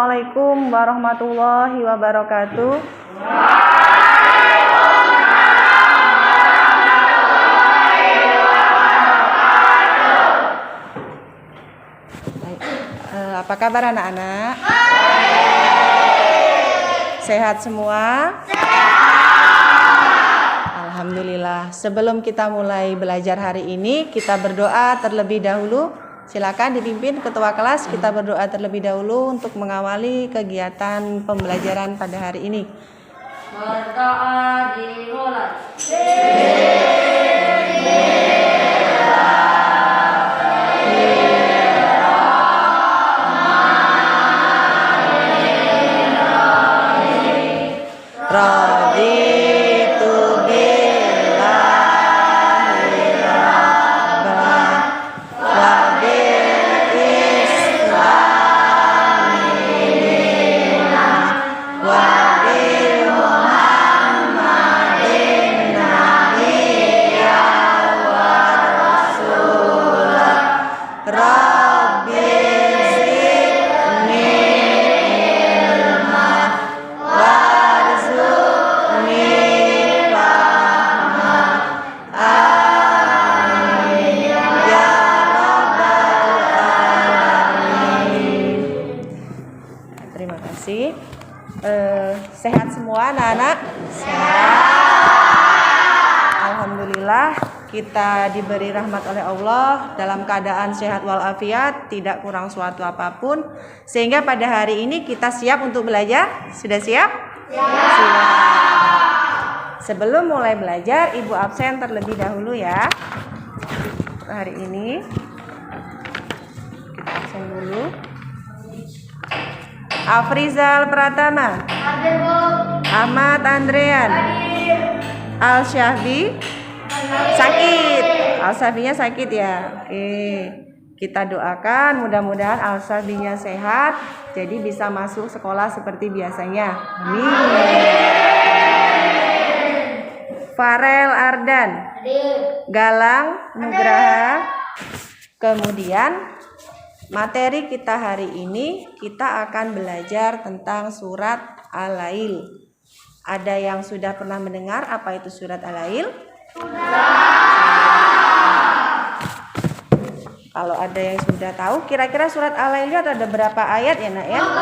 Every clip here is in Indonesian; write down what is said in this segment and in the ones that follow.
Assalamualaikum warahmatullahi wabarakatuh. Apa kabar anak-anak? Sehat semua? Alhamdulillah. Sebelum kita mulai belajar hari ini, kita berdoa terlebih dahulu. Silakan dipimpin ketua kelas, kita berdoa terlebih dahulu untuk mengawali kegiatan pembelajaran pada hari ini. Berdoa dimulai. Raditu billahi rabban wa bil islami dinan wa bi Muhammadin nabiyya wa rasulah. Rabbi zidni ilma warzuqni fahma. Amin ya rabbal alamin. Terima kasih. Sehat semua anak-anak? Sehat. Alhamdulillah, kita diberi rahmat oleh Allah dalam keadaan sehat walafiat, tidak kurang suatu apapun, sehingga pada hari ini kita siap untuk belajar. Sudah siap? Siap. Sebelum mulai belajar, Ibu absen terlebih dahulu ya. Hari ini kita absen dulu. Afrizal Pratama, Ahmad Andrean, Al Syahbi sakit. Al Syahbinya sakit ya. Oke. Kita doakan mudah-mudahan Al Syahbinya sehat, jadi bisa masuk sekolah seperti biasanya. Amin. Farel Ardan, Galang Nugraha. Kemudian materi kita hari ini, kita akan belajar tentang surat Al-Lail. Ada yang sudah pernah mendengar apa itu surat Al-Lail? Kalau ada yang sudah tahu, kira-kira surat Al-Lail itu ada berapa ayat ya nak ya? 1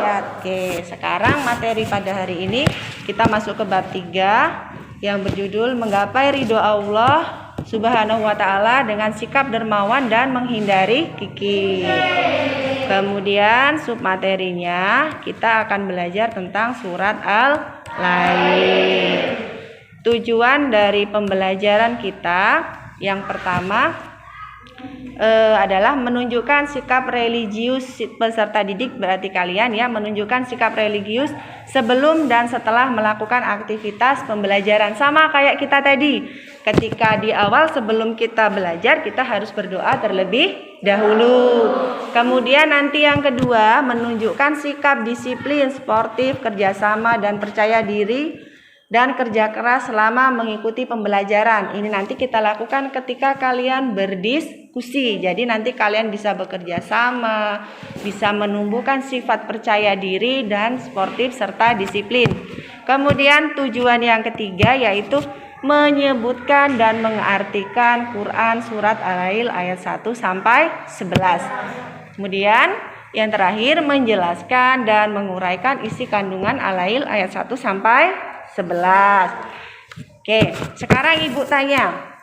ayat. Oke, sekarang materi pada hari ini kita masuk ke bab 3 yang berjudul Menggapai Ridho Allah Subhanahu wa ta'ala dengan sikap dermawan dan menghindari kikir. Kemudian submaterinya kita akan belajar tentang surat Al-Lail. Tujuan dari pembelajaran kita yang pertama adalah menunjukkan sikap religius peserta didik, berarti kalian ya, menunjukkan sikap religius sebelum dan setelah melakukan aktivitas pembelajaran. Sama kayak kita tadi, ketika di awal sebelum kita belajar kita harus berdoa terlebih dahulu. Kemudian nanti yang kedua, menunjukkan sikap disiplin, sportif, kerjasama dan percaya diri dan kerja keras selama mengikuti pembelajaran. Ini nanti kita lakukan ketika kalian berdiskusi. Jadi nanti kalian bisa bekerja sama, bisa menumbuhkan sifat percaya diri dan sportif serta disiplin. Kemudian tujuan yang ketiga yaitu menyebutkan dan mengartikan Quran surat Al-Lail ayat 1 sampai 11. Kemudian yang terakhir menjelaskan dan menguraikan isi kandungan Al-Lail ayat 1 sampai 11. Oke, sekarang Ibu tanya,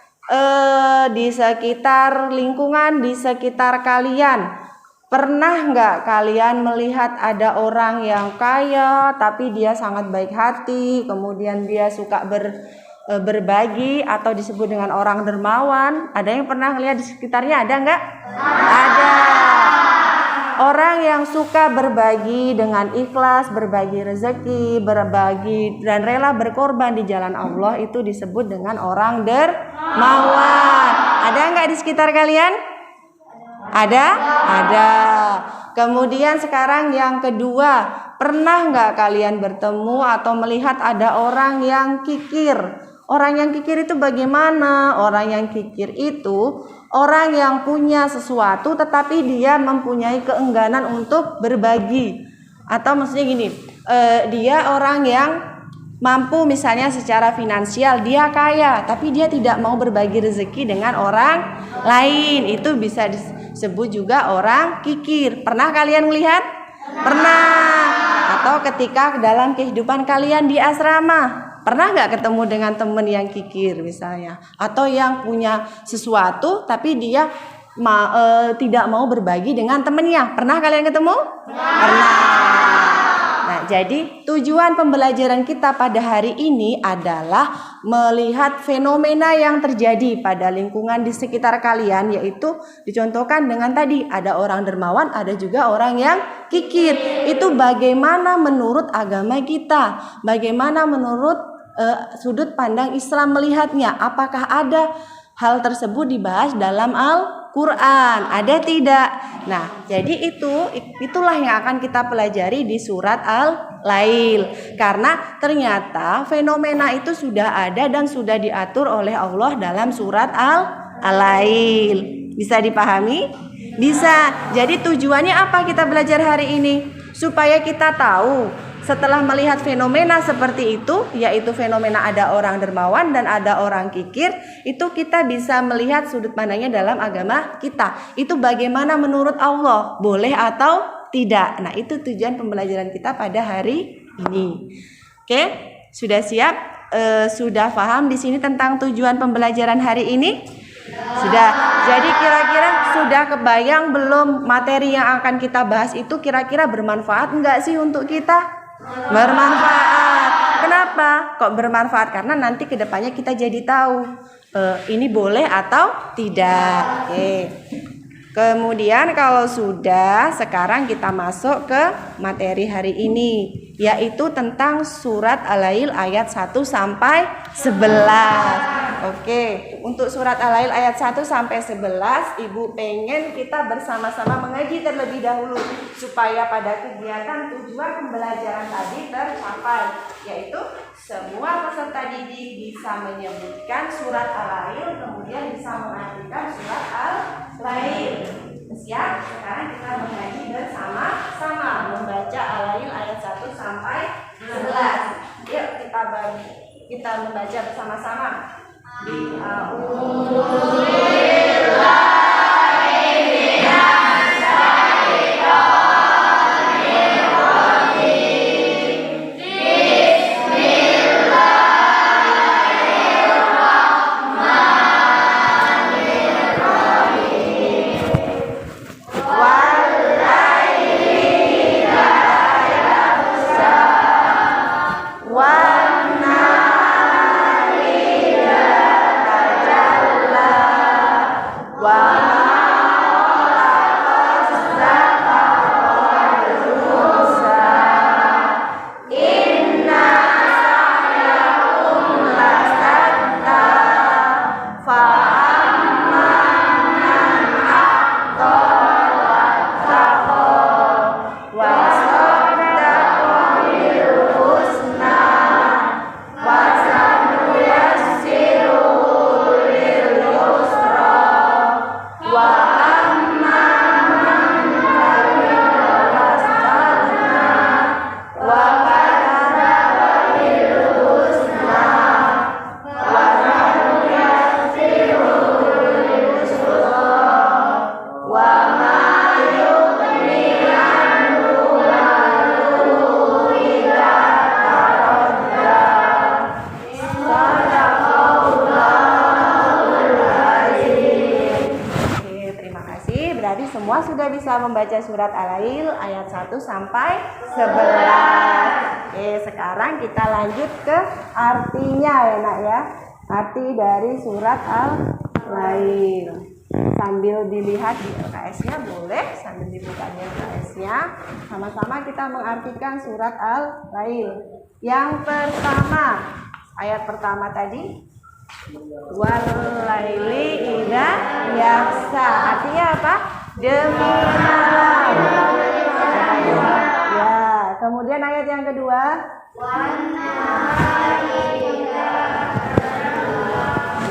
di sekitar lingkungan, di sekitar kalian, pernah nggak kalian melihat ada orang yang kaya tapi dia sangat baik hati, kemudian dia suka berbagi atau disebut dengan orang dermawan? Ada yang pernah lihat di sekitarnya, ada nggak? Ada. Orang yang suka berbagi dengan ikhlas, berbagi rezeki, berbagi dan rela berkorban di jalan Allah itu disebut dengan orang dermawan. Ada nggak di sekitar kalian? Ada? Ada. Kemudian sekarang yang kedua, pernah nggak kalian bertemu atau melihat ada orang yang kikir? Orang yang kikir itu bagaimana? Orang yang kikir itu orang yang punya sesuatu tetapi dia mempunyai keengganan untuk berbagi. Atau maksudnya gini, dia orang yang mampu misalnya secara finansial, dia kaya tapi dia tidak mau berbagi rezeki dengan orang lain. Itu bisa disebut juga orang kikir. Pernah kalian melihat? Pernah. Atau ketika dalam kehidupan kalian di asrama, pernah nggak ketemu dengan teman yang kikir misalnya? Atau yang punya sesuatu tapi dia tidak mau berbagi dengan temennya. Pernah kalian ketemu? Pernah. Nah, jadi tujuan pembelajaran kita pada hari ini adalah melihat fenomena yang terjadi pada lingkungan di sekitar kalian, yaitu dicontohkan dengan tadi ada orang dermawan, ada juga orang yang kikir. Itu bagaimana menurut agama kita, bagaimana menurut sudut pandang Islam melihatnya. Apakah ada hal tersebut dibahas dalam Al-Quran, ada tidak? Nah, jadi itulah yang akan kita pelajari di surat Al-Lail. Karena ternyata fenomena itu sudah ada dan sudah diatur oleh Allah dalam surat Al-Lail. Bisa dipahami? Bisa. Jadi tujuannya apa kita belajar hari ini? Supaya kita tahu setelah melihat fenomena seperti itu, yaitu fenomena ada orang dermawan dan ada orang kikir, itu kita bisa melihat sudut pandangnya dalam agama kita. Itu bagaimana menurut Allah, boleh atau tidak. Nah, itu tujuan pembelajaran kita pada hari ini. Oke, sudah siap? Sudah paham di sini tentang tujuan pembelajaran hari ini? Sudah. Jadi kira-kira sudah kebayang belum materi yang akan kita bahas itu kira-kira bermanfaat enggak sih untuk kita? Bermanfaat. Kenapa? Kok bermanfaat? Karena nanti kedepannya kita jadi tahu ini boleh atau tidak. Oke. Kemudian kalau sudah, sekarang kita masuk ke materi hari ini, yaitu tentang surat Al-Lail ayat 1 sampai 11. Oke, untuk surat Al-Lail ayat 1 sampai 11, Ibu pengen kita bersama-sama mengaji terlebih dahulu supaya pada kegiatan tujuan pembelajaran tadi tercapai, yaitu semua peserta didik bisa menyebutkan surat Al-Lail, kemudian bisa mengartikan surat Al-Lail. Siap? Sekarang kita mengaji bersama-sama membaca Al-Lail ayat 1 sampai 11. Yuk kita membaca bersama-sama. Semua sudah bisa membaca surat Al-Lail ayat 1 sampai 11. Oke, sekarang kita lanjut ke artinya ya Nak ya. Arti dari surat Al-Lail. Sambil dilihat di LKS-nya boleh, sambil dibuka di LKS-nya. Sama-sama kita mengartikan surat Al-Lail. Yang pertama, ayat pertama tadi, wal-laili idza yaghsha. Artinya apa? Demi malam. Ya, kemudian ayat yang kedua,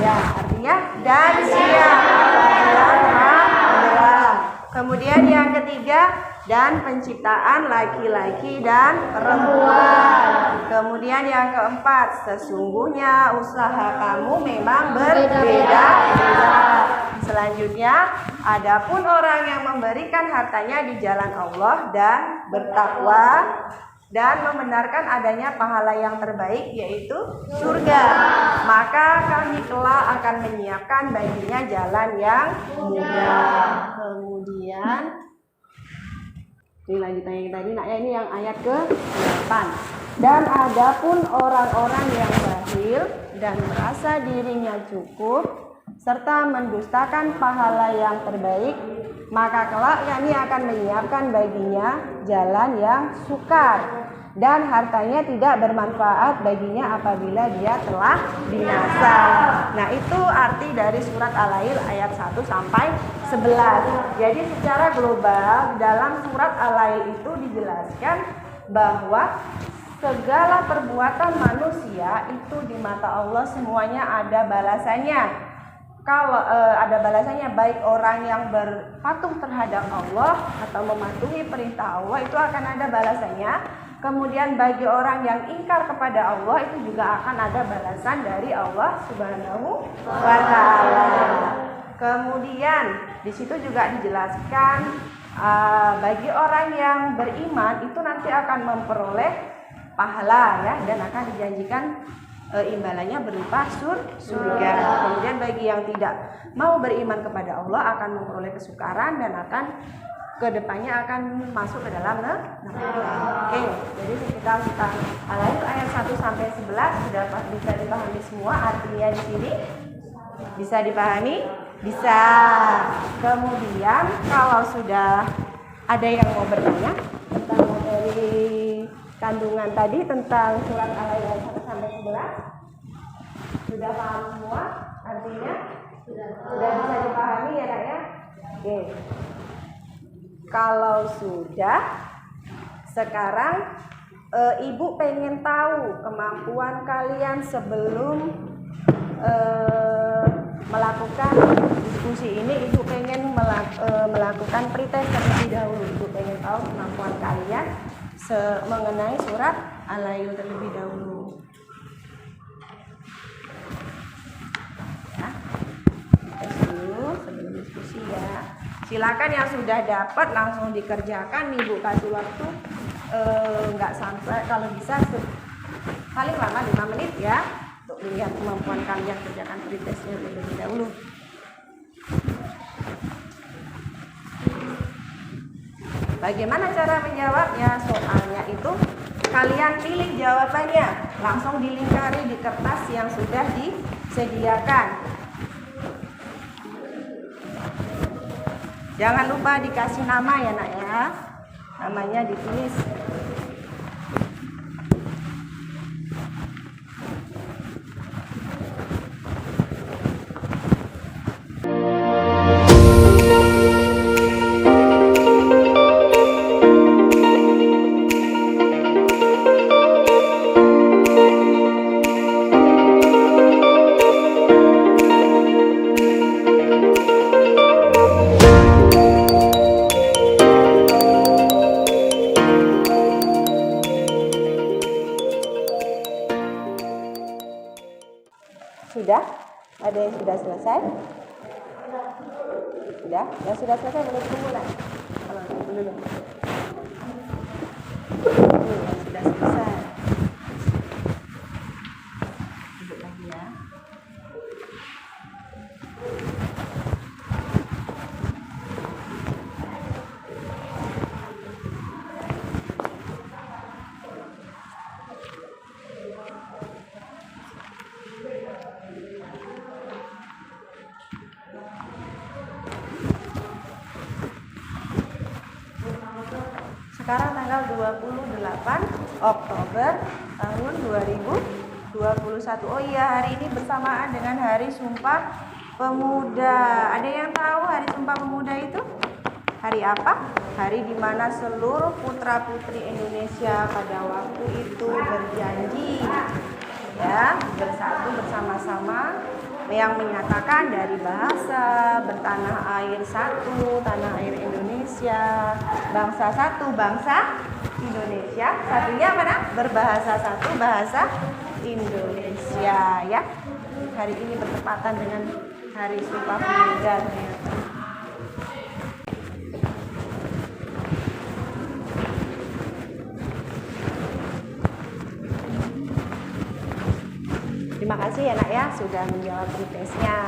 ya, artinya dan siang. Kemudian yang ketiga, dan penciptaan laki-laki dan perempuan. Kemudian yang keempat, sesungguhnya usaha kamu memang berbeda-beda. Selanjutnya, adapun orang yang memberikan hartanya di jalan Allah dan bertakwa dan membenarkan adanya pahala yang terbaik, yaitu surga, maka kami kelak akan menyiapkan baginya jalan yang mudah. Kemudian ini lanjutannya yang tadi, ini yang ayat ke-8. Dan adapun orang-orang yang bakhil dan merasa dirinya cukup serta mendustakan pahala yang terbaik, maka kelak kami akan menyiapkan baginya jalan yang sukar dan hartanya tidak bermanfaat baginya apabila dia telah binasa. Nah, itu arti dari surat Al-Lail ayat 1 sampai 11. Jadi secara global dalam surat Al-Lail itu dijelaskan bahwa segala perbuatan manusia itu di mata Allah semuanya ada balasannya. Kalau ada balasannya, baik orang yang berpatuh terhadap Allah atau mematuhi perintah Allah itu akan ada balasannya. Kemudian bagi orang yang ingkar kepada Allah itu juga akan ada balasan dari Allah Subhanahu wa Ta'ala. Kemudian di situ juga dijelaskan bagi orang yang beriman itu nanti akan memperoleh pahala ya, dan akan dijanjikan imbalannya berupa surga. Kemudian bagi yang tidak mau beriman kepada Allah akan memperoleh kesukaran dan akan kedepannya akan masuk ke dalam neraka. Oke, jadi sekitar Al-Lail ayat 1 sampai 11 sudah bisa dipahami semua artinya di sini. Bisa dipahami? Bisa. Kemudian kalau sudah ada yang mau bertanya tentang materi kandungan tadi tentang surat Al-Lail ayat 1 sampai 11, sudah paham semua artinya? Sudah bisa dipahami ya Nak ya? Oke. Kalau sudah, sekarang Ibu pengen tahu kemampuan kalian sebelum melakukan diskusi ini. Ibu pengen melakukan pretest terlebih dahulu. Ibu pengen tahu kemampuan kalian mengenai surat Al-Lail terlebih dahulu. Ya, tes dulu sebelum diskusi ya. Silakan yang sudah dapat langsung dikerjakan. Ibu kasih waktu nggak sampai, kalau bisa paling lama 5 menit ya, untuk melihat kemampuan kalian kerjakan pretestnya terlebih dahulu. Bagaimana cara menjawabnya? Soalnya itu kalian pilih jawabannya, langsung dilingkari di kertas yang sudah disediakan. Jangan lupa dikasih nama ya Nak ya, namanya ditulis. Sudah? Ada yang sudah selesai? Sudah? Yang sudah selesai boleh tunggu lah. Kalau tunggu dulu. Yang sudah selesai. Duduk lagi ya. Sekarang tanggal 28 Oktober tahun 2021. Oh iya, hari ini bersamaan dengan Hari Sumpah Pemuda. Ada yang tahu Hari Sumpah Pemuda itu? Hari apa? Hari di mana seluruh putra-putri Indonesia pada waktu itu berjanji ya, bersatu bersama-sama yang menyatakan dari bahasa bertanah air satu, tanah air Indonesia, bangsa satu, bangsa Indonesia. Satunya mana? Berbahasa satu, bahasa Indonesia ya. Hari ini bertepatan dengan Hari Sumpah Pemuda ternyata. Terima kasih ya nak ya sudah menjawab pretestnya.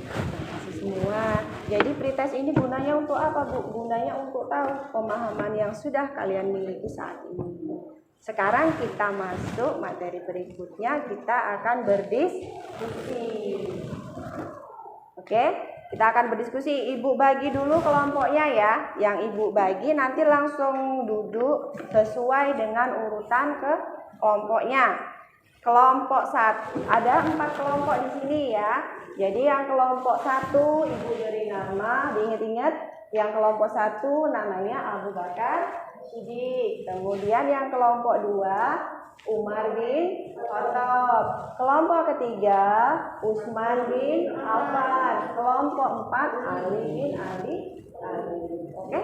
Terima kasih semua. Jadi pretest ini gunanya untuk apa Bu? Gunanya untuk tahu pemahaman yang sudah kalian miliki saat ini. Sekarang kita masuk materi berikutnya, kita akan berdiskusi. Oke, kita akan berdiskusi. Ibu bagi dulu kelompoknya ya. Yang Ibu bagi nanti langsung duduk sesuai dengan urutan ke kelompoknya. Kelompok 1, ada 4 kelompok di sini ya. Jadi yang kelompok 1 Ibu beri nama, diingat-ingat. Yang kelompok 1 namanya Abu Bakar Siddiq. Kemudian yang kelompok 2 Umar bin Khattab. Kelompok ketiga Utsman bin Affan. Kelompok 4 Ali bin Abi Thalib. Oke?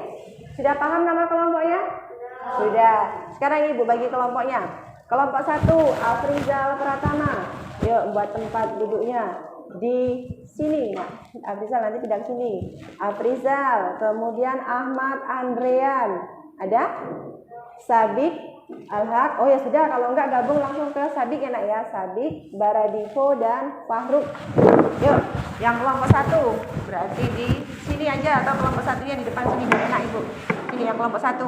Sudah paham nama kelompoknya? Sudah. Sekarang Ibu bagi kelompoknya. Kelompok 1 Afrizal Pratama. Yuk buat tempat duduknya di sini. Nah, Afrizal nanti pindah sini. Afrizal, kemudian Ahmad Andrean. Ada? Sabik Al-Haq. Oh ya sudah, kalau enggak gabung langsung ke Sabik ya nak ya. Sabik, Baradivo dan Fahruk. Yuk, yang kelompok 1 berarti di sini aja atau kelompok 1-nya di depan sini biar enak Ibu. Ini yang kelompok 1.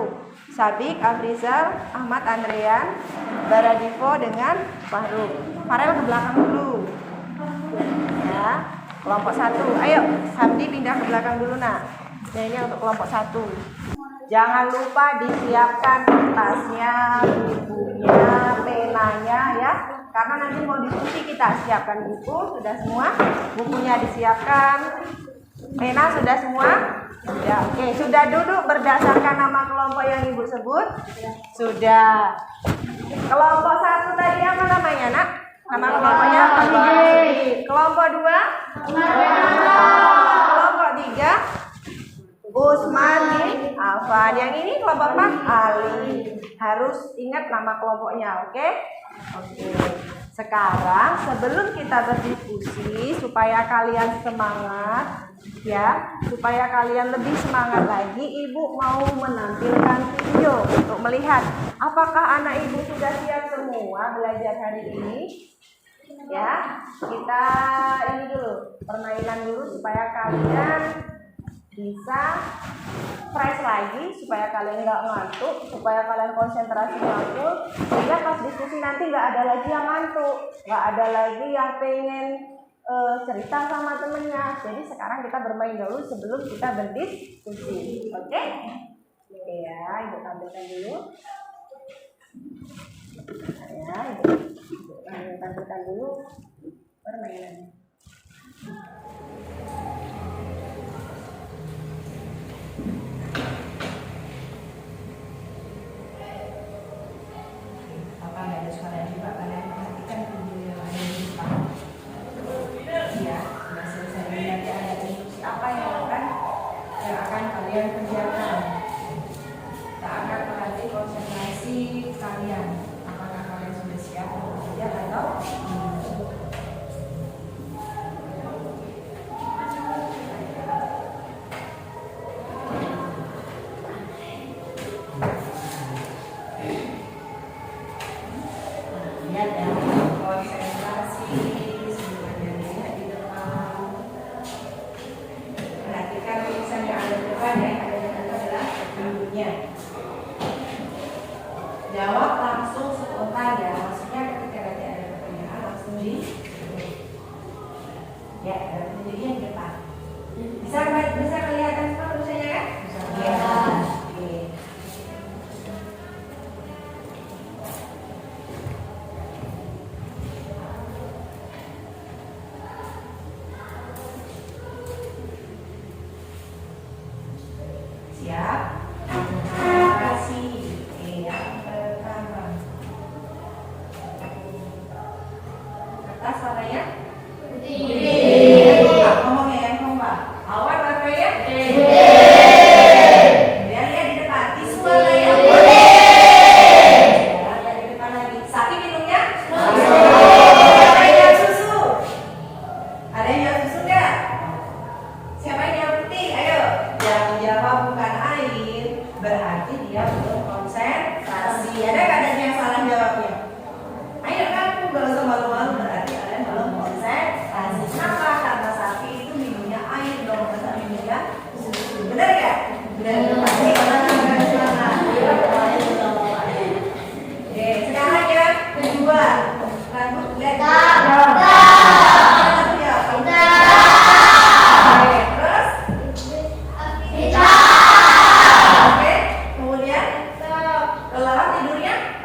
Sabik, Afrizal, Ahmad Andrean, Baradivo dengan Fahruk. Farel ke belakang dulu. Ya, kelompok 1. Ayo, Hamdi pindah ke belakang dulu nak. Nah, ini untuk kelompok 1. Jangan lupa disiapkan kertasnya, bukunya, penanya ya. Karena nanti mau diskusi kita siapkan buku, sudah semua. Bukunya disiapkan. Pena sudah semua? Sudah. Oke, sudah duduk berdasarkan nama kelompok yang Ibu sebut? Sudah. Kelompok 1 tadi apa namanya, Nak? Nama kelompoknya apa? Kelompok 2? Kelompok 3? Utsman bin Affan. Yang ini kelompok 4 Ali. Harus ingat nama kelompoknya, oke? Oke. Sekarang sebelum kita berdiskusi supaya kalian semangat ya, supaya kalian lebih semangat lagi, Ibu mau menampilkan video untuk melihat apakah anak Ibu sudah siap semua belajar hari ini. Ya, kita ini dulu permainan dulu supaya kalian bisa fresh lagi, supaya kalian nggak ngantuk, supaya kalian konsentrasi full, sehingga pas diskusi nanti nggak ada lagi yang ngantuk, nggak ada lagi yang pengen cerita sama temennya. Jadi sekarang kita bermain dulu sebelum kita berdiskusi, oke? Oke ya, Ibu tampilkan dulu. Ya, Ibu tampilkan dulu permainannya. Apa nggak ada suara juga, kalian perhatikan video yang ada di depan. Iya, sudah selesai. Nanti ada instruksi apa yang akan kalian kerjakan. Kita akan perhati konsentrasi kalian. Apakah kalian sudah siap untuk bekerja atau lihat ya, konsentrasi semuanya lihat di depan. Perhatikan tulisan yang ada di depan ya, ada di depan adalah bunyinya. Jawab langsung spontan ya, maksudnya ketika nanti ada pertanyaan langsung di ya, jadi yang di depan. Bisa kelihatan semua tulisannya kan? Bisa kelihatan. Oke. Siap? Terima kasih. Yang pertama. Kertas warnanya putih. Kelelawar tidurnya?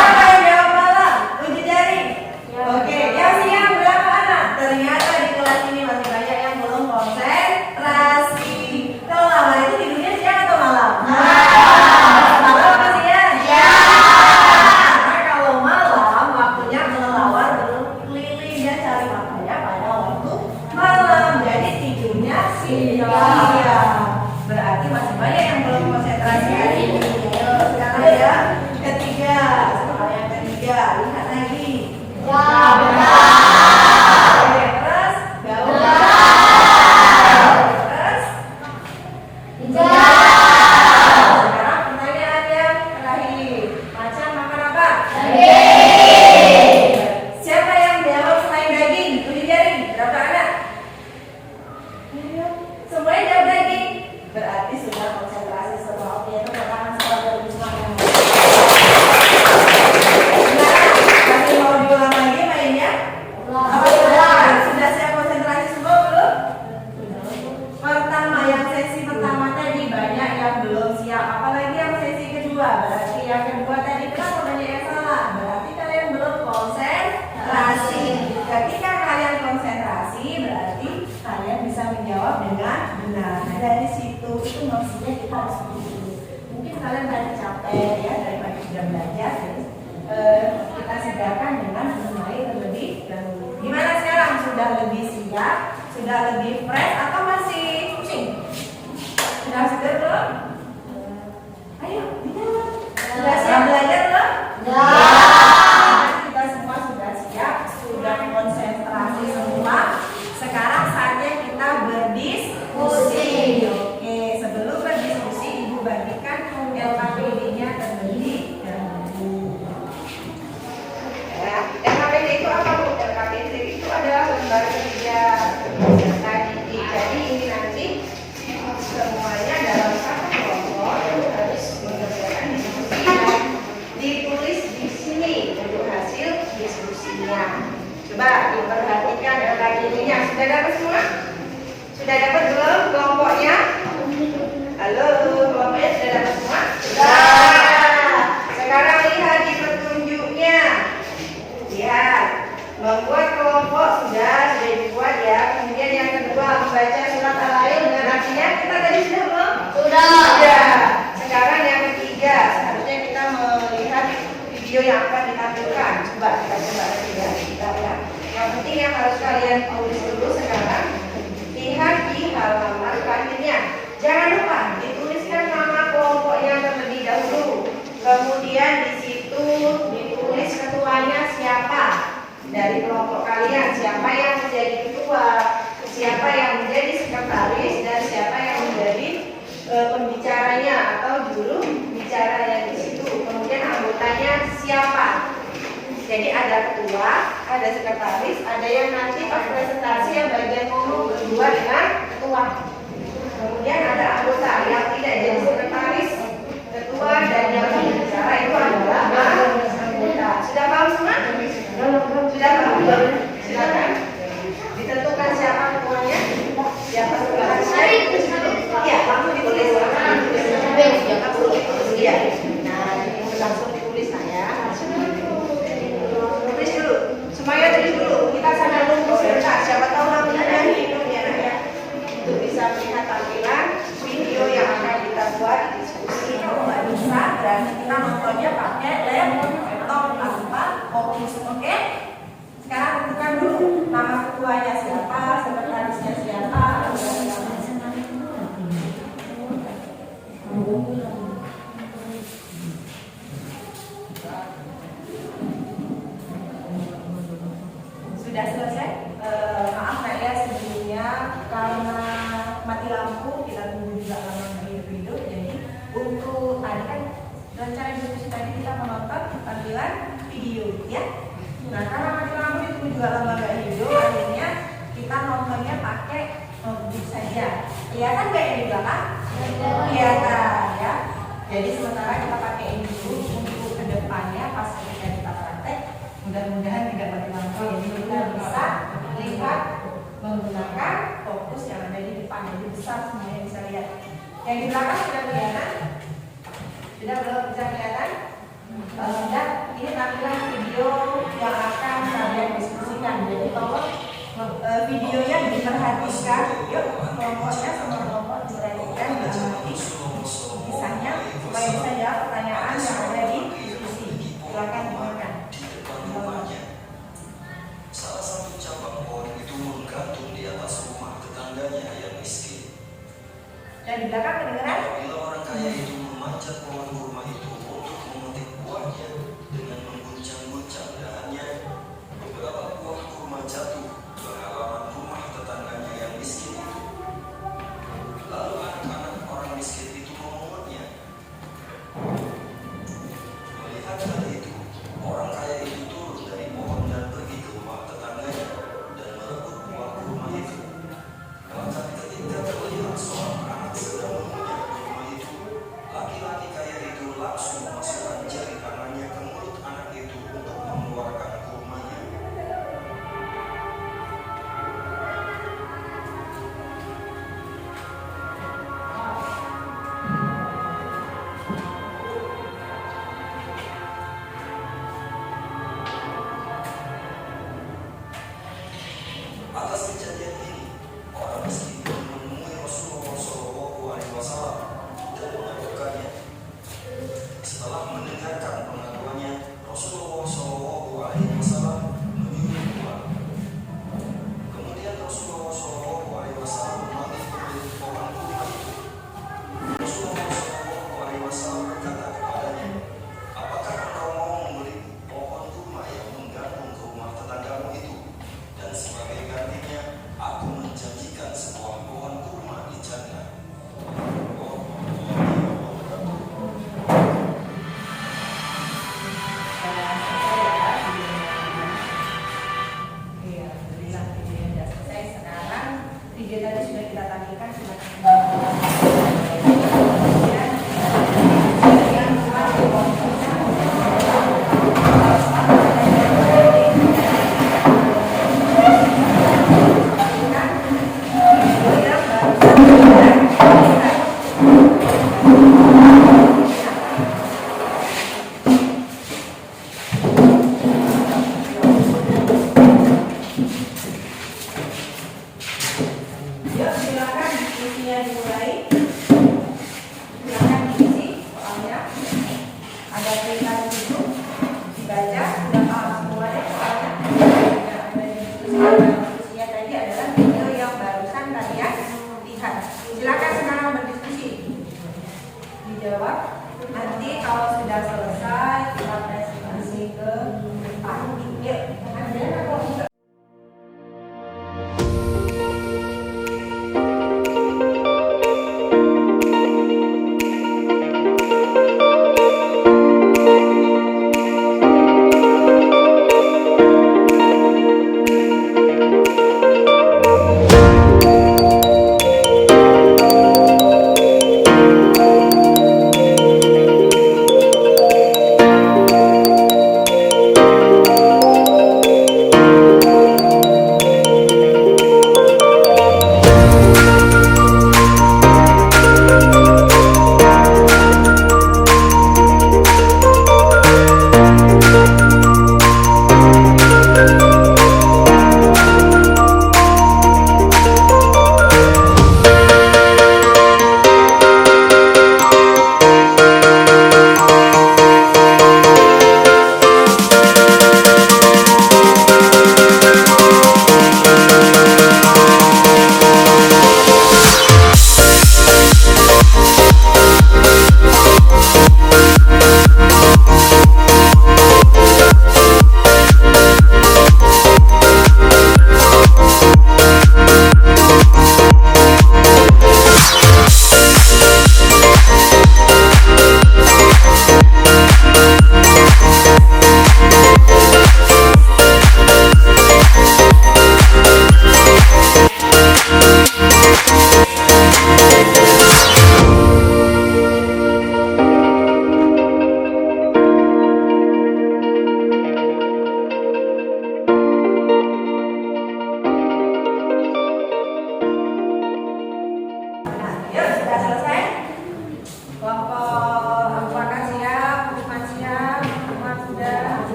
Siapa yang jawab malam? Uji jari. Oke, yang siang berapa anak? Ternyata di kelas ini masih banyak yang belum konsentrasi. Kelelawar itu tidurnya siang atau malam? Malam apa siang? Karena kalau malam waktunya kelelawar berkeliling dan cari makannya pada waktu malam. Jadi tidurnya siang. Berarti masih banyak yang belum konsentrasi hari ini. Sekarang yang ketiga. Soal yang ketiga, lihat lagi. Oke, terus gaul. Terus sekarang pertanyaan yang terakhir. Macan makan apa? Siapa yang jawab selain daging? Uji jari. Berapa anak? Semuanya jawab daging. Berarti sudah konsentrasi semua. Oke, tepuk tangan secara bersama. Masih mau diulang lagi mainnya? Apa sudah siap konsentrasi semua belum? Pertama, yang sesi pertama tadi banyak yang belum siap. Apalagi yang sesi kedua. Berarti yang kedua tadi kenapa banyak yang salah? Berarti kalian belum konsentrasi. Ketika kalian konsentrasi, berarti kalian bisa menjawab dengan benar. Nah, dari situ itu maksudnya kita harus begitu. Mungkin kalian tadi capek ya daripada sudah belajar, jadi kita segarkan dengan bermain terlebih dahulu. Gimana sekarang? Sudah lebih siap? Sudah lebih fresh atau masih pusing? Sudah segar belum? Ayo, dijawab. Sudah siap belajar belum? Kita semua sudah siap, sudah konsentrasi semua. Sekarang saatnya kita berdiskusi. Oke, sebelum berdiskusi, Ibu bagikan LKPD-nya terlebih dahulu. LKPD itu apa, Bu? LKPD itu adalah lembar kerja peserta didik. Jadi ini nanti semuanya dalam satu kelompok itu harus mengerjakan diskusi dan ditulis di sini untuk hasil diskusinya. Coba diperhatikan LKPD-nya. Sudah dapat semua? Sudah dapat belum kelompoknya? Halo, kelompoknya sudah dapat semua? Sudah. Sekarang lihat di petunjuknya. Lihat, membuat kelompok sudah dibuat ya. Kemudian yang kedua, membaca surat Al-Ain dengan artinya kita tadi sudah belum? Sudah. Sekarang yang ketiga, seharusnya kita melihat video yang akan ditampilkan. Coba kita coba lagi ya. Kita lihat. Yang penting yang harus kalian tulis dulu sekarang. Lihat di halaman terakhirnya. Jangan lupa dituliskan nama kelompoknya terlebih dahulu. Kemudian di situ ditulis ketuanya siapa dari kelompok kalian, siapa yang menjadi ketua, siapa yang menjadi sekretaris, dan siapa yang menjadi pembicaranya atau juru bicaranya di situ. Kemudian anggotanya siapa. Jadi ada ketua, ada sekretaris, ada yang nanti pas presentasi yang bagian ngomong berdua dengan ketua. Kemudian ada anggota yang tidak jadi sekretaris, ketua, dan yang berbicara itu adalah anggota. Sudah paham semua? Sudah paham? Silakan ditentukan siapa ketuanya, siapa sekretarisnya. Iya, langsung ditulis. Jangan perlu ditulis dia. Nah, langsung ditulis saya. Tulis dulu, semuanya tulis dulu. Kita sambil nunggu sebentar. Siapa tahu namanya hidup ya, ya. Untuk bisa melihat tampilan video yang akan kita buat diskusi. Kalau nggak bisa, berarti kita nontonnya pakai laptop tanpa fokus. Oke? Sekarang tentukan dulu nama ketuanya siapa, sekretarisnya siapa. Sudah selesai? Maaf Kak ya sebelumnya karena mati lampu kita tunggu juga lama hidup. Jadi untuk tadi kan rencana diskusi tadi kita menonton tampilan video ya. Nah karena mati lampu ditunggu juga lama nggak hidup, akhirnya kita nontonnya pakai notebook saja. Kelihatan nggak yang di belakang? Kelihatan ya. Jadi sementara kita pakai ini dulu untuk kedepannya pas ketika kita praktek. Mudah-mudahan tidak mati lampu, jadi kita bisa lihat menggunakan fokus yang ada di depan, jadi besar semuanya bisa lihat. Yang di belakang sudah kelihatan? Sudah belum bisa kelihatan? Kalau sudah, ini tampilan video yang akan kalian diskusikan. Jadi tolong videonya diperhatikan. Yuk, kelompoknya semua kelompok diperhatikan, diamati kisahnya supaya bisa jawab pertanyaan yang ada di diskusi. Silakan dimakan. Salah satu cabang pohon itu menggantung di atas rumah tetangganya yang miskin. Dan di belakang kedengeran? Bila orang kaya itu memanjat pohon kurma itu untuk memetik buahnya dengan mengguncang-guncang dahannya, beberapa buah kurma jatuh ke halaman rumah tetangganya yang miskin itu. Lalu anak-anak orang miskin itu memungutnya. Melihat hal itu, orang kaya itu turun dari pohon dan pergi ke rumah tetangganya dan merebut buah kurma itu. Maka ketika terlihat seorang anak sedang mengunyah kurma itu, laki-laki kaya itu langsung memasukkan jari tangannya ke mulut anak itu untuk mengeluarkan kurmanya. Atas kejadian ini, orang miskin itu menemui Rasulullah SAW dan mengadukannya. Setelah mendengarkan pengaduannya, Rasulullah SAW menyuruh pulang. Kemudian Rasulullah SAW memanggil pemilik pohon kurma itu. Rasulullah SAW berkata kepadanya, "Apakah engkau mau membeli pohon kurma yang menggantung ke rumah tetanggamu itu? Dan sebagai gantinya, aku menjanjikan sebuah pohon kurma di jannah." Iya, alhamdulillah videonya sudah selesai. Sekarang video tadi sudah kita tampilkan, silakan. Kemudian yang kedua, yuk silakan diskusinya dimulai. Silakan diisi soalnya. Ada cerita di situ. Dibaca, sudah paham semuanya soalnya. Yang ada di diskusinya tadi adalah video yang barusan kalian lihat. Silakan sekarang berdiskusi. Dijawab. Nanti kalau sudah selesai kita presentasi ke depan. Yuk, ada apa?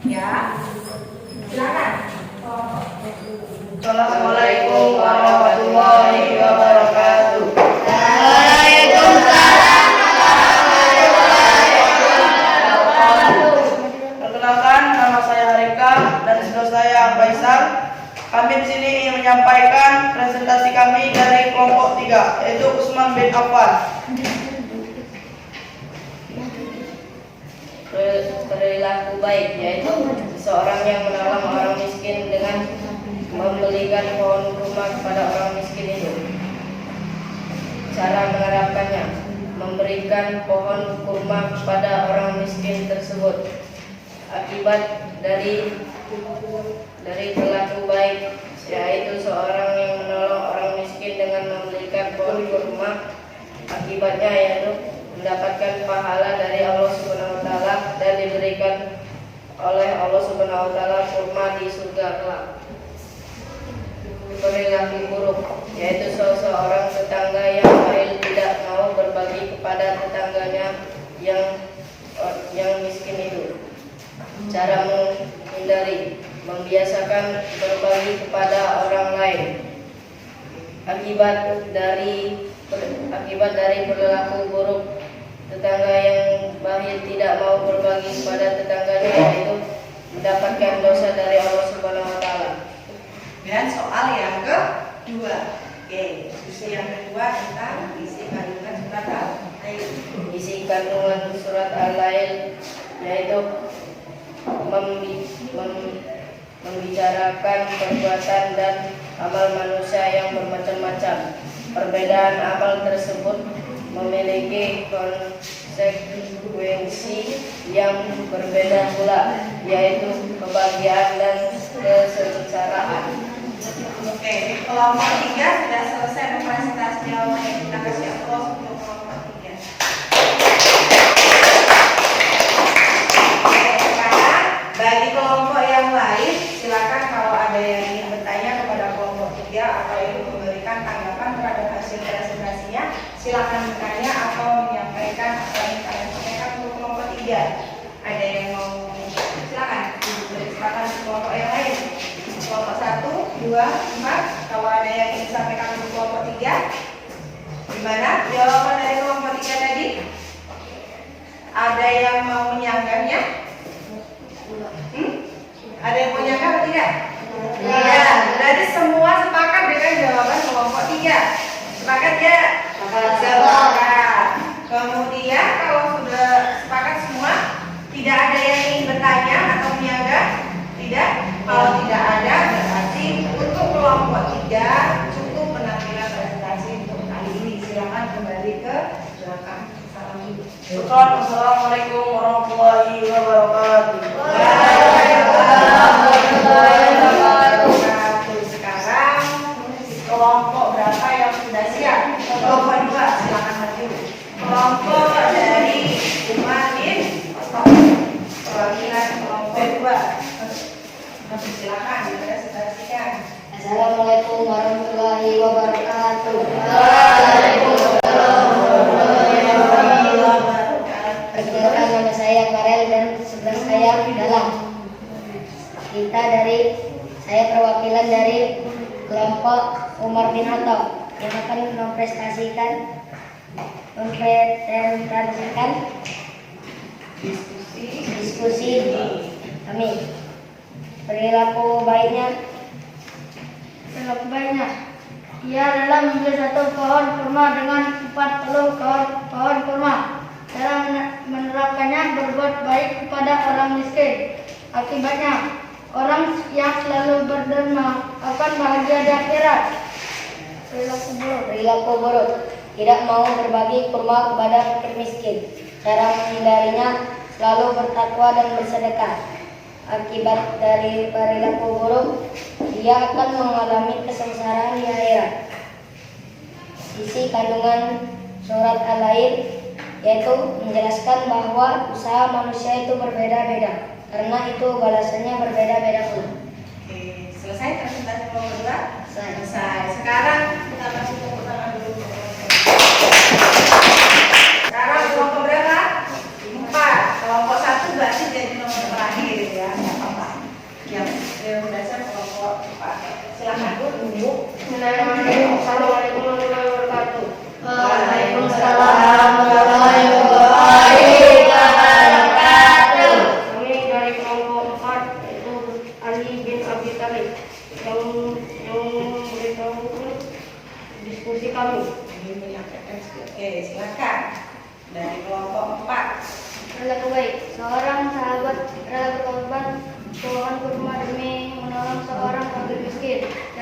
Ya, silakan. Assalamualaikum warahmatullahi wabarakatuh. Perkenalkan, nama saya Harika dan saudara saya Faisal. Kami di sini ingin menyampaikan presentasi kami dari kelompok 3, yaitu Usman bin Affan. Perilaku baik, yaitu seseorang yang menolong orang miskin dengan membelikan pohon kurma kepada orang miskin itu. Cara menerapkannya: memberikan pohon kurma kepada orang miskin tersebut. Akibat dari perilaku baik, yaitu seorang yang menolong orang miskin dengan memberikan pohon kurma, akibatnya yaitu mendapatkan pahala dari Allah Subhanahu wa taala dan diberikan oleh Allah Subhanahu wa taala kurma di surga kelak. Perilaku buruk, yaitu seseorang tetangga yang baik tidak mau berbagi kepada tetangganya yang miskin itu. Cara menghindari: membiasakan berbagi kepada orang lain. Akibat dari perilaku buruk tetangga yang baik tidak mau berbagi kepada tetangganya, yaitu mendapatkan dosa dari Allah Subhanahu wa taala. Dan soal yang kedua. Oke, isi yang kedua tentang isi kandungan surat Al-Lail. Isi kandungan surat Al-Lail yaitu membicarakan perbuatan dan amal manusia yang bermacam-macam. Perbedaan amal tersebut memiliki konsekuensi yang berbeda pula, yaitu kebahagiaan dan kesengsaraan. Oke, di kelompok 3 sudah selesai presentasi jawabannya. Kita kasih aplaus untuk kelompok 3. Oke, sekarang bagi kelompok yang lain, silakan kalau ada yang ingin bertanya kepada kelompok 3 atau ingin memberikan tanggapan terhadap hasil presentasinya, silakan bertanya atau menyampaikan apa yang kalian sampaikan untuk kelompok 3. Ada yang mau silakan beri kesempatan untuk kelompok yang lain. Kelompok 1, 2, 4. Kalau ada yang ingin disampaikan untuk kelompok 3, gimana jawaban dari kelompok 3 tadi? Ada yang mau menyanggahnya? Ada yang mau menyanggah atau tidak? Iya. Berarti semua sepakat dengan jawaban kelompok 3. Sepakat ya? Sepakat. Kemudian kalau sudah sepakat semua, tidak ada yang ingin bertanya atau menyanggah? Tidak? Kalau tidak ada, berarti untuk kelompok 3 cukup penampilan presentasi untuk kali ini. Silakan kembali ke belakang. Salam dulu. Assalamualaikum warahmatullahi wabarakatuh. Sekarang kelompok berapa yang sudah siap? Kelompok 2, silakan maju. Kelompok dari Umar bin Khattab, perwakilan kelompok 2. Silakan dipresentasikan. Assalamualaikum warahmatullahi wabarakatuh. Perkenalkan, nama saya Karel dan sebelah saya Dalam. Saya perwakilan dari kelompok Umar bin Khattab yang akan mempresentasikan diskusi kami. Perilaku baiknya, ia adalah membeli satu pohon kurma dengan 40 pohon kurma. Cara menerapkannya: berbuat baik kepada orang miskin. Akibatnya, orang yang selalu berderma akan bahagia di akhirat. Perilaku buruk, tidak mau berbagi kurma kepada fakir miskin. Cara menghindarinya: selalu bertakwa dan bersedekah. Akibat dari perilaku buruk, dia akan mengalami kesengsaraan di akhirat. Isi kandungan surat Al-Lail yaitu menjelaskan bahwa usaha manusia itu berbeda-beda, karena itu balasannya berbeda-beda pula. Oke, selesai presentasi kelompok 2? Selesai. Sekarang kita kasih tepuk tangan dulu. Sekarang kelompok berapa? 4. Kelompok 1 berarti jadi nomor terakhir ya.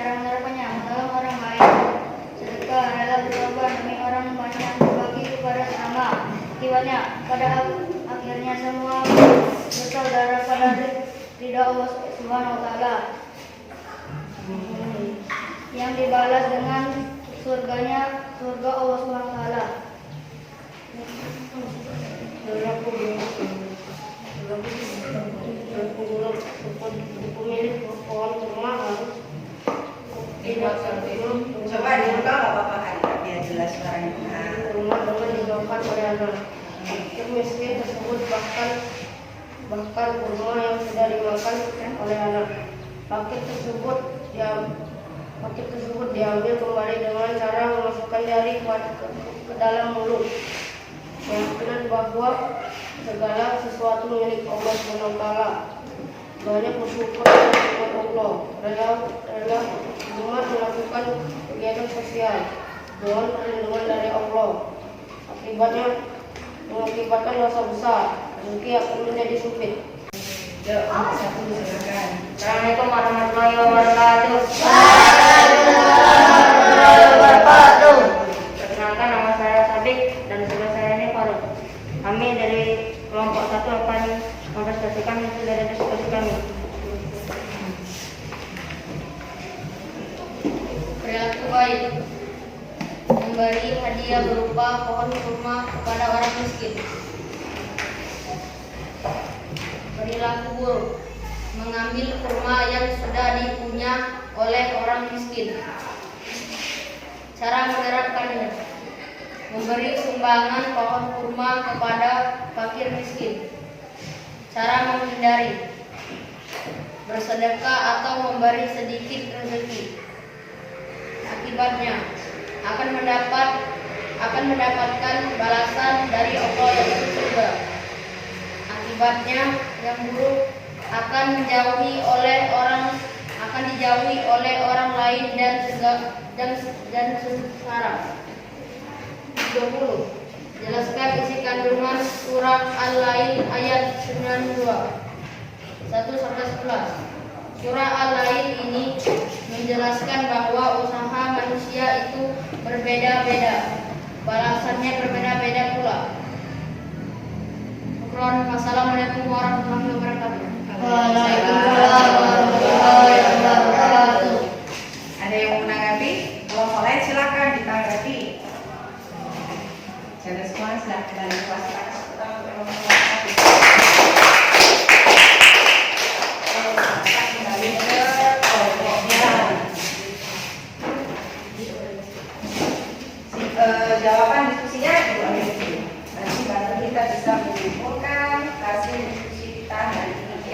cara menerapkannya, menolong orang lain, sedekah, rela berkorban demi orang banyak, berbagi kepada sesama. Akibatnya, pada akhirnya semua bersaudara pada ridha Allah Subhanahu wa taala, yang dibalas dengan surga Allah Subhanahu wa taala. Pemilik pohon kurma harus Coba dibuka nggak apa-apa kan, biar jelas suaranya. rumah dengan dijauhkan oleh anak. Fakir miskin tersebut bahkan kurma yang sudah dimakan oleh anak. Fakir tersebut diambil kembali dengan cara memasukkan jari ke dalam mulut. Keyakinan bahwa segala sesuatu milik Allah SWT. Banyak bersyukur kepada Allah. Rela Jumat melakukan kegiatan sosial dengan perlindungan dari Allah. Akibatnya mengakibatkan dosa besar. Rezeki akan menjadi sempit. Assalamualaikum warahmatullahi wabarakatuh. Perkenalkan, nama saya Sadik dan sebelah saya ini Faruk. Kami dari kelompok 1 akan mempresentasikan hasil dari diskusi kami. Perilaku baik, memberi hadiah berupa pohon kurma kepada orang miskin. Perilaku buruk, mengambil kurma yang sudah dipunya oleh orang miskin. Cara menerapkannya, memberi sumbangan pohon kurma kepada fakir miskin. Cara menghindari, bersedekah atau memberi sedikit rezeki. Akibatnya akan mendapatkan balasan dari Allah yaitu surga. Akibatnya yang buruk akan dijauhi oleh orang lain dan sengsara. 20. Jelaskan isi kandungan surah Al-Lail ayat 92 1-11. Surah Al-Lail ini menjelaskan bahwa usaha manusia itu berbeda-beda, balasannya berbeda-beda pula. Wassalamualaikum warahmatullahi wabarakatuh. Waalaikumsalam warahmatullahi wabarakatuh. Ada yang mau menanggapi? Kalau boleh silakan ditanggapi. Jaga semua, silakan dari kelas. Kembali ke kelompoknya. Jawaban diskusinya nanti baru kita bisa menyimpulkan hasil diskusi kita hari ini.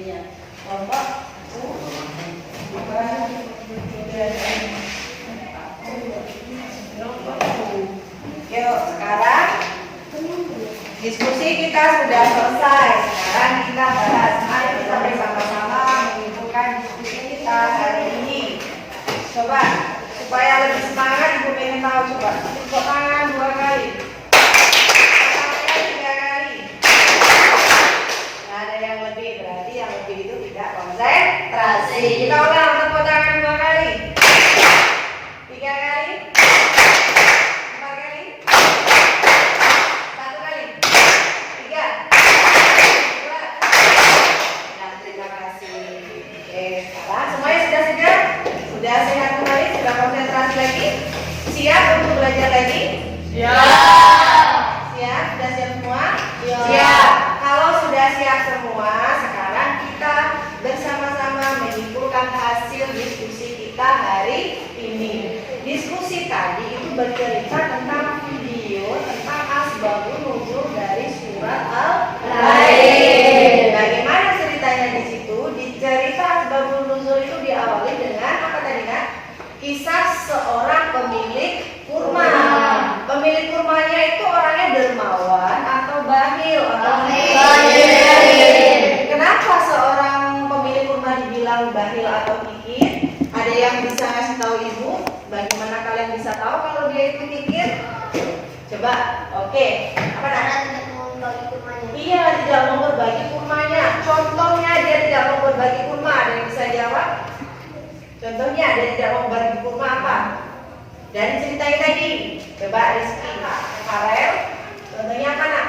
Ya, kelompok yuk, sekarang diskusi kita sudah selesai. Sekarang kita bahas, mari kita bersama-sama menyimpulkan diskusi kita hari ini. Coba supaya lebih semangat, ibu pengen tahu, coba tepuk tangan 2 kali, tepuk tangan 3 kali. Nah, ada yang lebih, berarti yang lebih itu tidak konsentrasi. Kita ulang, tepuk tangan 2 kali, 3 kali, 4 kali, 1 kali, 3, 2. Nah, terima kasih. Oke, sekarang semuanya sudah segar? Sudah sehat kembali? Sudah konsentrasi lagi? Siap untuk belajar lagi? Siap. Siap? Sudah siap semua? Siap. Kalau sudah siap semua, sekarang kita bersama-sama menyimpulkan hasil diskusi kita hari ini. Diskusi tadi itu bercerita tentang video tentang asbabun nuzul dari surat Al-Lail. Bagaimana ceritanya di situ? Di cerita asbabun nuzul itu diawali dengan apa tadi, Kak? Kisah seorang pemilik kurma. Pemilik kurmanya itu orangnya dermawan atau bakhil? Kenapa seorang pemilik kurma dibilang bakhil atau kikir? Ada yang bisa ngasih tahu ibu? Bagaimana kalian bisa tahu kalau dia itu kikir? Coba, oke. Apa nak? Iya, tidak mau berbagi kurmanya. Contohnya dia tidak mau berbagi kurma. Ada yang bisa jawab? Contohnya dia tidak mau berbagi kurma apa? Dari cerita yang tadi, coba Rizky, Farel, contohnya apa nak?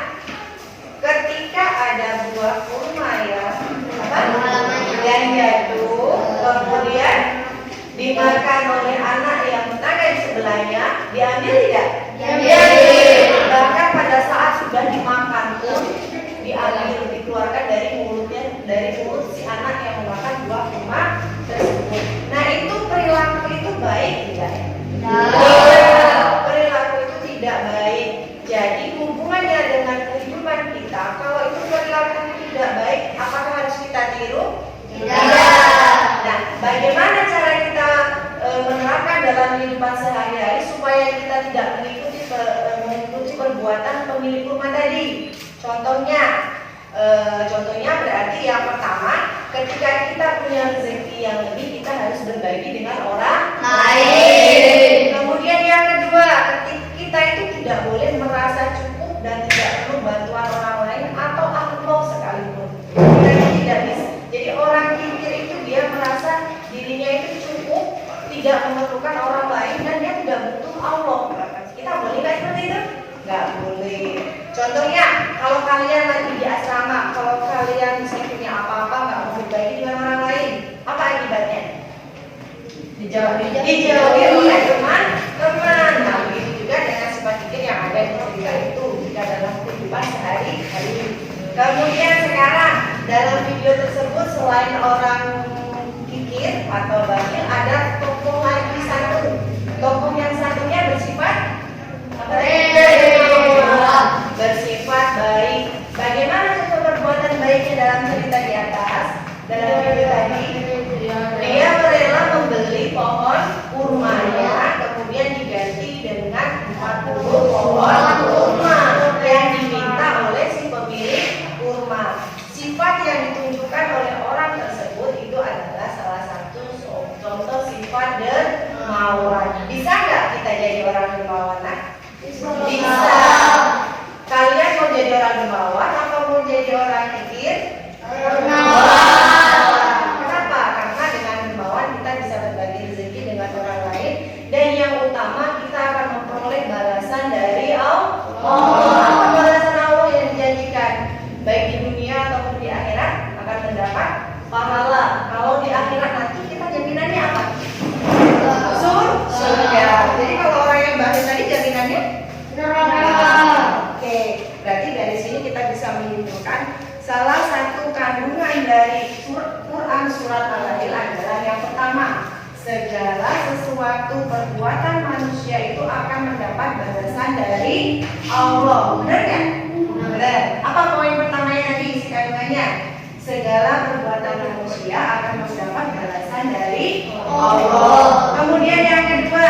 Ketika ada buah kurma ya, apa? Yang jatuh, kemudian dimakan oleh anak yang tetangga di sebelahnya, diambil tidak? Diambil. Bahkan pada saat sudah dimakan pun diambil, dikeluarkan dari mulutnya, dari mulut si anak yang memakan buah kurma tersebut. Nah itu perilaku itu baik tidak? Perilaku itu tidak baik. Jadi hubungannya dengan kehidupan kita, kalau itu perilaku tidak baik, apakah harus kita tiru? Tidak. Nah, bagaimana cara kita menerapkan dalam kehidupan sehari-hari supaya kita tidak mengikuti perbuatan pemilik rumah tadi? Contohnya berarti yang pertama, ketika kita punya rezeki yang lebih, kita harus berbagi dengan orang lain. Kemudian yang kedua, kita itu tidak boleh merasa cukup dan tidak perlu bantuan orang lain atau Allah sekalipun. Kita tidak bisa. Jadi orang kikir itu dia merasa dirinya itu cukup, tidak memerlukan orang lain dan dia tidak butuh Allah. Kita boleh nggak seperti itu? Nggak boleh. Contohnya, kalau kalian lagi di asrama, kalau kalian misalnya punya apa-apa nggak mau berbagi dengan orang lain, apa akibatnya? Dijauhi oleh teman-teman. Nah, begitu juga dengan sifat kikir yang ada di kita itu jika dalam kehidupan sehari-hari. Kemudian sekarang dalam video tersebut selain orang kikir atau bakhil, ada tokoh lagi satu. Tokoh yang satunya bersifat bersifat baik. Bagaimana contoh perbuatan baiknya dalam cerita di atas? Dalam video tadi, dia rela membeli pohon kurmanya, kemudian diganti dengan 40 pohon kurma yang diminta oleh si pemilik kurma. Sifat yang ditunjukkan oleh orang tersebut itu adalah salah satu contoh sifat dermawan. Bisa nggak kita jadi orang dermawan? Bisa. Kalian mau jadi orang dermawan atau mau jadi orang kikir? Kenapa? Karena dengan dermawan kita bisa berbagi rezeki dengan orang lain, dan yang utama kita akan memperoleh balasan dari Allah. Apa balasan Allah yang dijanjikan? Baik di dunia ataupun di akhirat akan mendapat pahala. Kalau di akhirat nanti kita jaminannya apa? Surga. Jadi kalau orang yang bakhil tadi jaminannya neraka. Oke, berarti dari sini kita bisa menyimpulkan salah satu kandungan dari Quran surat Al-Lail adalah yang pertama, segala sesuatu perbuatan manusia itu akan mendapat balasan dari Allah. Benar nggak? Benar. Apa poin pertamanya tadi isi kandungannya? Segala perbuatan manusia akan mendapat balasan dari Allah. Kemudian yang kedua,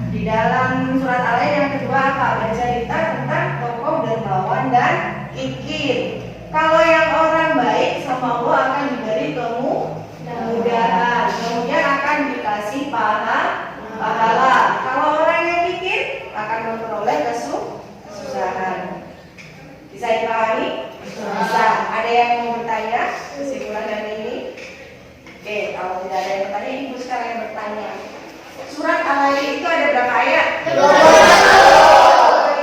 di dalam surat Al-Lail yang kedua apa? Bercerita tentang tokoh dermawan dan kikir. Kalau yang orang baik sama Allah akan diberi kemudahan, kemudian akan dikasih pahala. Kalau orang yang kikir akan memperoleh kesusahan. Bisa dipahami? Bisa. Ada yang mau bertanya kesimpulan dari ini? Oke, kalau tidak ada yang bertanya, ibu sekarang yang bertanya. Surat Al-Lail itu ada berapa ayat? 20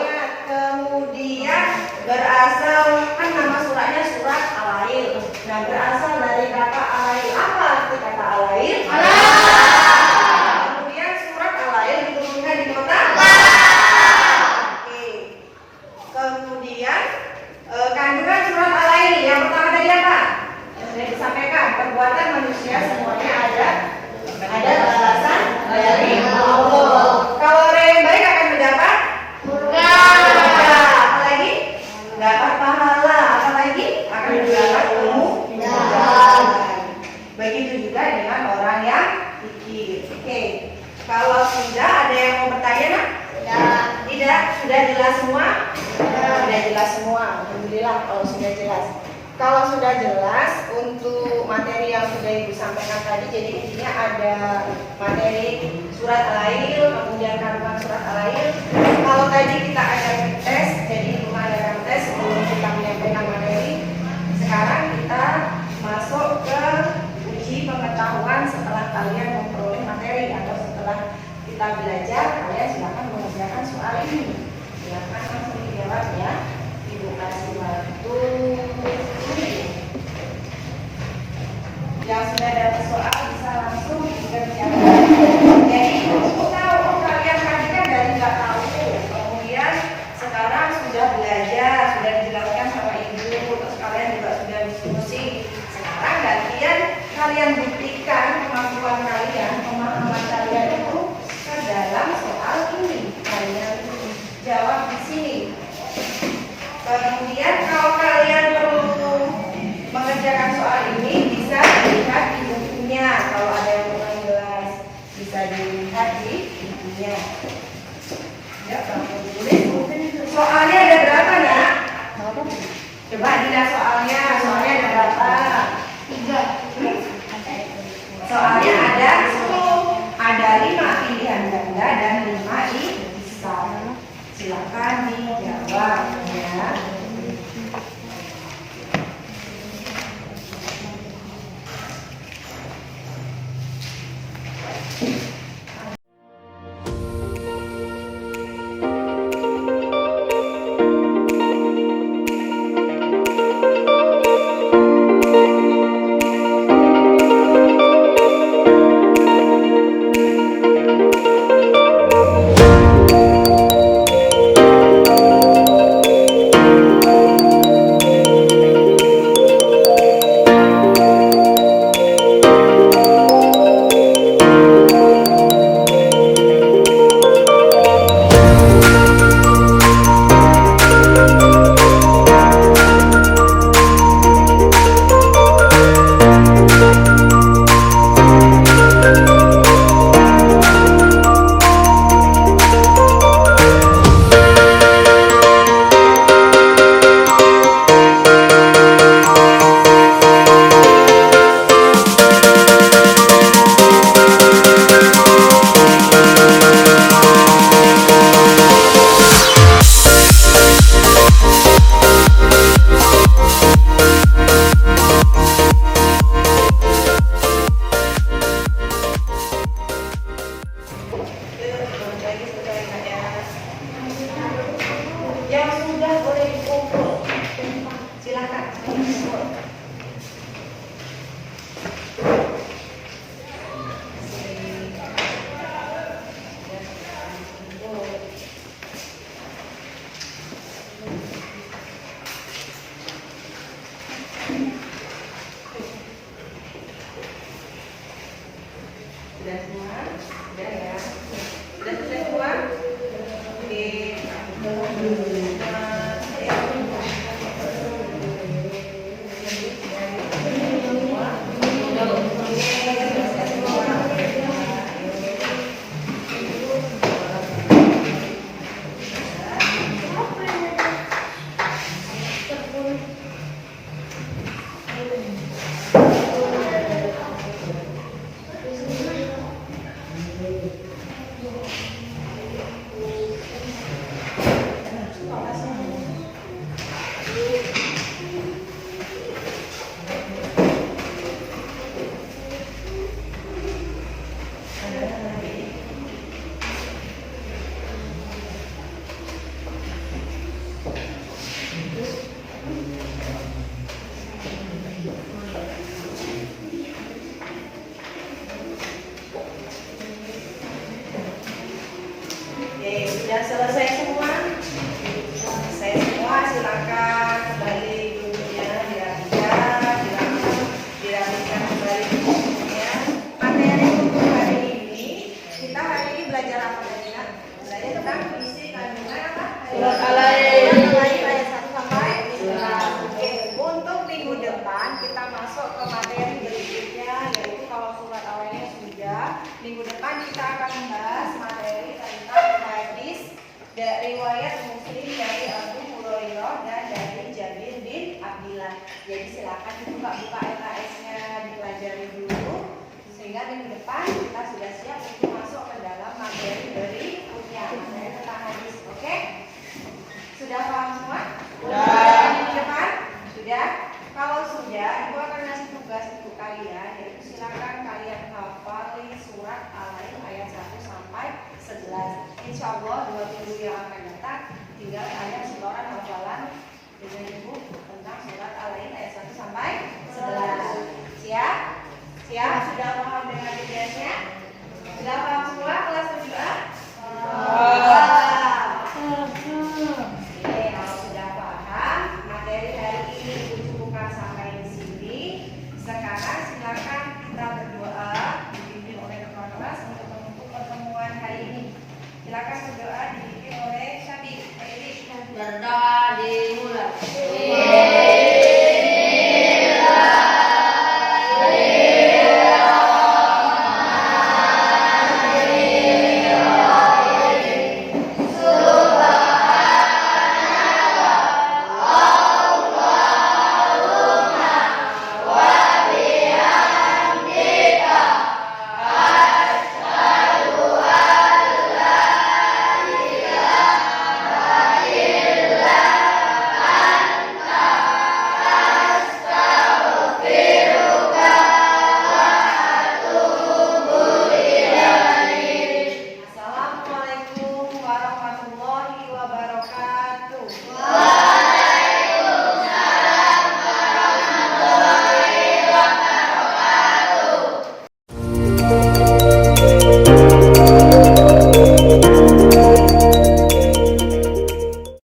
ayat. Kemudian berasal, kan nama suratnya surat Al-Lail. Nah, berasal dari kata Al-Lail. Apa arti kata Al-Lail? Kemudian surat Al-Lail diturunkan di kota. Oke. Kemudian kandungan surat Al-Lail yang pertama tadi apa? Yang sudah disampaikan, perbuatan manusia semuanya ada balasan dari Allah. Kalau orang yang baik akan mendapat surga. Apalagi dapat pahala. Apalagi akan mendapat kemudahan. Begitu juga dengan orang yang kikir. Oke. Kalau sudah ada yang mau bertanya, nak? Tidak. Sudah jelas semua? Sudah jelas semua. Alhamdulillah kalau sudah jelas. Kalau sudah jelas untuk materi yang sudah Ibu sampaikan tadi, jadi intinya ada materi surat Al-Lail, kemudian kandungan surat Al-Lail. Kalau tadi kita ada tes, jadi Ibu mengadakan tes sebelum kita menyampaikan materi. Sekarang kita masuk ke uji pengetahuan setelah kalian memperoleh setelah belajar kalian silakan mengerjakan soal ini. Silakan langsung dijawab ya. Ibu kasih waktu ini. Yang sudah dapat soal bisa langsung dikerjakan. Jadi untuk tahu, oh kalian tadi kan dari nggak tahu, kemudian sekarang sudah belajar, sudah dijelaskan sama ibu, terus kalian juga sudah diskusi. Sekarang gantian kalian buktikan kemampuan kalian, pemahaman kalian itu ke dalam soal ini. Kalian jawab di sini. Kemudian kalau kalian perlu mengerjakan soal ini bisa dilihat di bukunya. Kalau ada yang kurang jelas bisa dilihat di bukunya. Ya, soalnya ada berapa nak? Coba dilihat soalnya. Soalnya ada berapa? 3. Soalnya ada 10. Ada 5 pilihan ganda dan 5 ikhtisar. Silakan dijawab ya. Yang sudah boleh dikumpul, silakan. Sudah semua? Sudah ya? Sudah semua? Oke. tinggal ayat